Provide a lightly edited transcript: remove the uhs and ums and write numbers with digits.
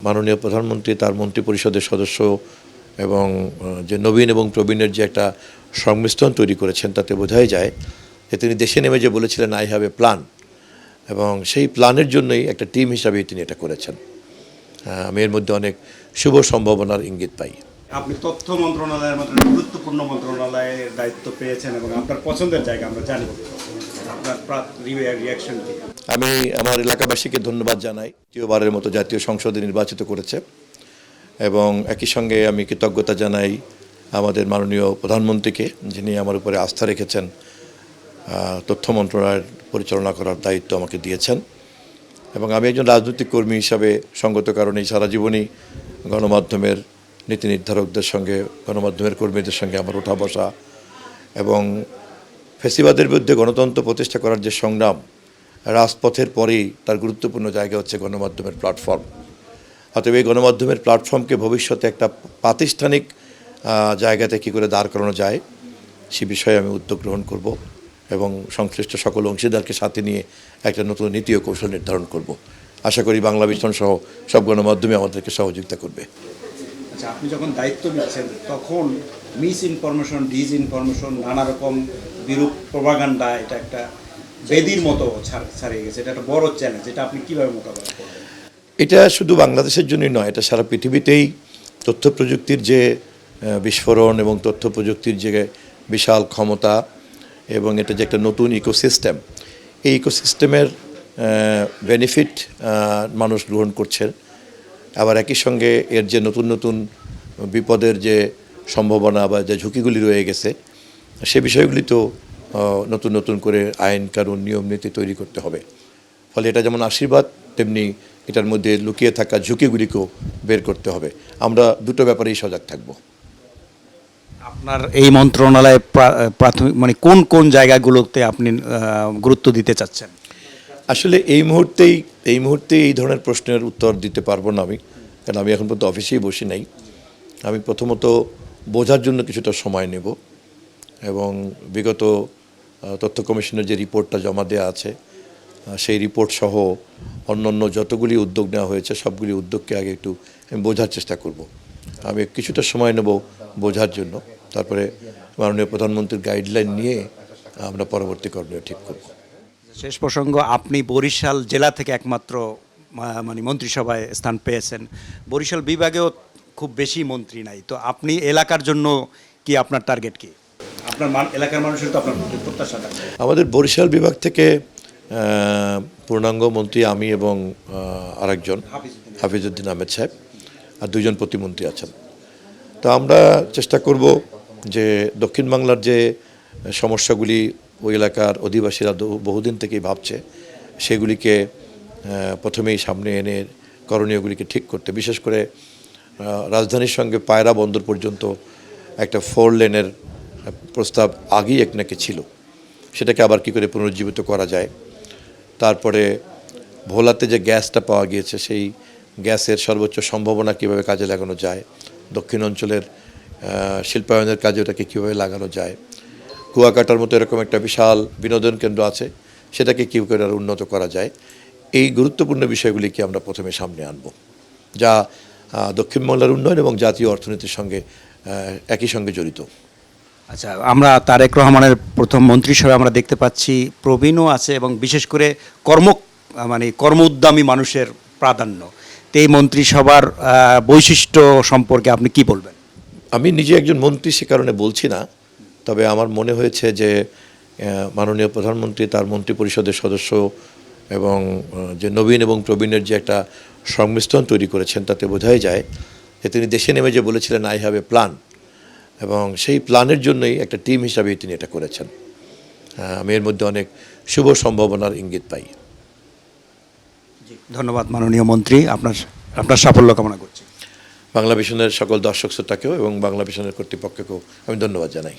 মাননীয় প্রধানমন্ত্রী তার মন্ত্রিপরিষদের সদস্য এবং যে নবীন এবং প্রবীণের যে একটা সংমিশ্রণ তৈরি করেছেন তাতে বোঝাই যায় যে তিনি দেশে নেমে যে বলেছিলেন আই হ্যাভ এ প্ল্যান, এবং সেই প্ল্যানের জন্যই একটা টিম হিসাবেই তিনি এটা করেছেন। আমি এর মধ্যে অনেক শুভ সম্ভাবনার ইঙ্গিত পাই। আপনি তথ্য মন্ত্রণালয়ের মতো গুরুত্বপূর্ণ মন্ত্রণালয়ের দায়িত্ব পেয়েছেন এবং আপনার পছন্দের জায়গা আমরা জানি, আপনার রিয়াকশন কি? আমি আমার এলাকাবাসীকে ধন্যবাদ জানাই, দ্বিতীয়বারের মতো জাতীয় সংসদে নির্বাচিত করেছে, এবং একই সঙ্গে আমি কৃতজ্ঞতা জানাই আমাদের মাননীয় প্রধানমন্ত্রীকে, যিনি আমার উপরে আস্থা রেখেছেন, তথ্য মন্ত্রণালয়ের পরিচালনা করার দায়িত্ব আমাকে দিয়েছেন। এবং আমি একজন রাজনৈতিক কর্মী হিসাবে সঙ্গত কারণেই সারা জীবনই গণমাধ্যমের নীতি নির্ধারকদের সঙ্গে, গণমাধ্যমের কর্মীদের সঙ্গে আমার ওঠা বসা এবং ফ্যাসিবাদের বিরুদ্ধে গণতন্ত্র প্রতিষ্ঠা করার যে সংগ্রাম, রাজপথের পরেই তার গুরুত্বপূর্ণ জায়গা হচ্ছে গণমাধ্যমের প্ল্যাটফর্ম। অতএব এই গণমাধ্যমের প্ল্যাটফর্মকে ভবিষ্যতে একটা প্রাতিষ্ঠানিক জায়গাতে কী করে দাঁড় করানো যায় সে বিষয়ে আমি উদ্যোগ গ্রহণ করব এবং সংশ্লিষ্ট সকল অংশীদারকে সাথে নিয়ে একটা নতুন নীতি ও কৌশল নির্ধারণ করব। আশা করি বাংলা ভিশন সহ সব গণমাধ্যমে আমাদেরকে সহযোগিতা করবে। আচ্ছা, আপনি যখন দায়িত্ব নিচ্ছেন তখন মিস ইনফরমেশন, ডিসইনফরমেশন, নানা রকম বিরূপ প্রপাগান্ডা, এটা একটা বেদির মতো ছাড়িয়ে গেছে। এটা একটা বড় চ্যালেঞ্জ। এটা আপনি কীভাবে মোকাবেলা করবেন? এটা শুধু বাংলাদেশের জন্যই নয়, এটা সারা পৃথিবীতেই তথ্য প্রযুক্তির যে বিস্ফোরণ এবং তথ্য প্রযুক্তির যে বিশাল ক্ষমতা এবং এটা যে একটা নতুন ইকোসিস্টেম, এই ইকোসিস্টেমের বেনিফিট মানুষ গ্রহণ করছে। আবার একই সঙ্গে এর যে নতুন নতুন বিপদের যে সম্ভাবনা বা যে ঝুঁকিগুলি রয়ে গেছে সে বিষয়গুলি তো নতুন নতুন করে আইন কানুন নিয়ম নীতি তৈরি করতে হবে। ফলে এটা যেমন আশীর্বাদ, তেমনি এটার মধ্যে লুকিয়ে থাকা ঝুঁকিগুলিকেও বের করতে হবে। আমরা দুটো ব্যাপারেই সজাগ থাকব। আপনার এই মন্ত্রণালয়ে প্রাথমিক কোন কোন জায়গাগুলোতে আপনি গুরুত্ব দিতে চাচ্ছেন? আসলে এই মুহূর্তে এই ধরনের প্রশ্নের উত্তর দিতে পারবো না আমি, কারণ আমি এখন পর্যন্ত অফিসেই বসি নাই। আমি প্রথমত বোঝার জন্য কিছুটা সময় নেব এবং বিগত তথ্য কমিশনের যে রিপোর্টটা জমা দেওয়া আছে সেই রিপোর্ট সহ অন্যান্য যতগুলি উদ্যোগ নেওয়া হয়েছে সবগুলি উদ্যোগকে আগে একটু বোঝার চেষ্টা করব। আমি কিছুটা সময় নেব বোঝার জন্য, তারপরে মাননীয় প্রধানমন্ত্রীর গাইডলাইন নিয়ে আমরা পরবর্তী করণীয় ঠিক করব। শেষ প্রসঙ্গ, আপনি বরিশাল জেলা থেকে একমাত্র মন্ত্রিসভায় স্থান পেয়েছেন। বরিশাল বিভাগেও খুব বেশি মন্ত্রী নাই, তো আপনি এলাকার জন্য কি আপনার টার্গেট কি? আপনার এলাকার মানুষের তো আপনার প্রত্যাশা থাকে। আমাদের বরিশাল বিভাগ থেকে পূর্ণাঙ্গ মন্ত্রী আমি এবং আরেকজন হাফিজউদ্দিন আহমেদ সাহেব, আর দুইজন প্রতিমন্ত্রী আছেন। তো আমরা চেষ্টা করব যে দক্ষিণ বাংলার যে সমস্যাগুলি ওই এলাকার অধিবাসীরা বহুদিন থেকেই ভাবছে সেগুলিকে প্রথমেই সামনে এনে করণীয়গুলিকে ঠিক করতে, বিশেষ করে রাজধানীর সঙ্গে পায়রা বন্দর পর্যন্ত একটা 4 লেনের প্রস্তাব আগেই নাকি ছিল, সেটাকে আবার কী করে পুনরুজ্জীবিত করা যায়। তারপরে ভোলাতে যে গ্যাসটা পাওয়া গিয়েছে সেই গ্যাসের সর্বোচ্চ সম্ভাবনা কীভাবে কাজে লাগানো যায়, দক্ষিণ অঞ্চলের শিল্পায়নের কাজে ওটাকে কীভাবে লাগানো যায়। কুয়াকাটার মতো এরকম একটা বিশাল বিনোদন কেন্দ্র আছে, সেটাকে কী করে আর উন্নত করা যায়। এই গুরুত্বপূর্ণ বিষয়গুলিকে আমরা প্রথমে সামনে আনব, যা দক্ষিণ বাংলার উন্নয়ন এবং জাতীয় অর্থনীতির সঙ্গে একই সঙ্গে জড়িত। আচ্ছা, আমরা তারেক রহমানের প্রথম মন্ত্রিসভায় আমরা দেখতে পাচ্ছি প্রবীণও আছে এবং বিশেষ করে কর্ম উদ্যমী মানুষের প্রাধান্য। তো এই মন্ত্রিসভার বৈশিষ্ট্য সম্পর্কে আপনি কি বলবেন? আমি নিজে একজন মন্ত্রী, সে কারণে বলছি না, তবে আমার মনে হয়েছে যে মাননীয় প্রধানমন্ত্রী তার মন্ত্রিপরিষদের সদস্য এবং যে নবীন এবং প্রবীণের যে একটা সংমিশ্রণ তৈরি করেছেন তাতে বোঝাই যায় যে তিনি দেশে নেমে যে বলেছিলেন আই হ্যাভ এ প্ল্যান, এবং সেই প্ল্যানের জন্যই একটা টিম হিসাবেই তিনি এটা করেছেন। আমি এর মধ্যে অনেক শুভ সম্ভাবনার ইঙ্গিত পাই। ধন্যবাদ মাননীয় মন্ত্রী, আপনার সাফল্য কামনা করছি। বাংলা ভিশনের সকল দর্শক শ্রোতাকেও এবং বাংলা ভিশনের কর্তৃপক্ষকেও আমি ধন্যবাদ জানাই।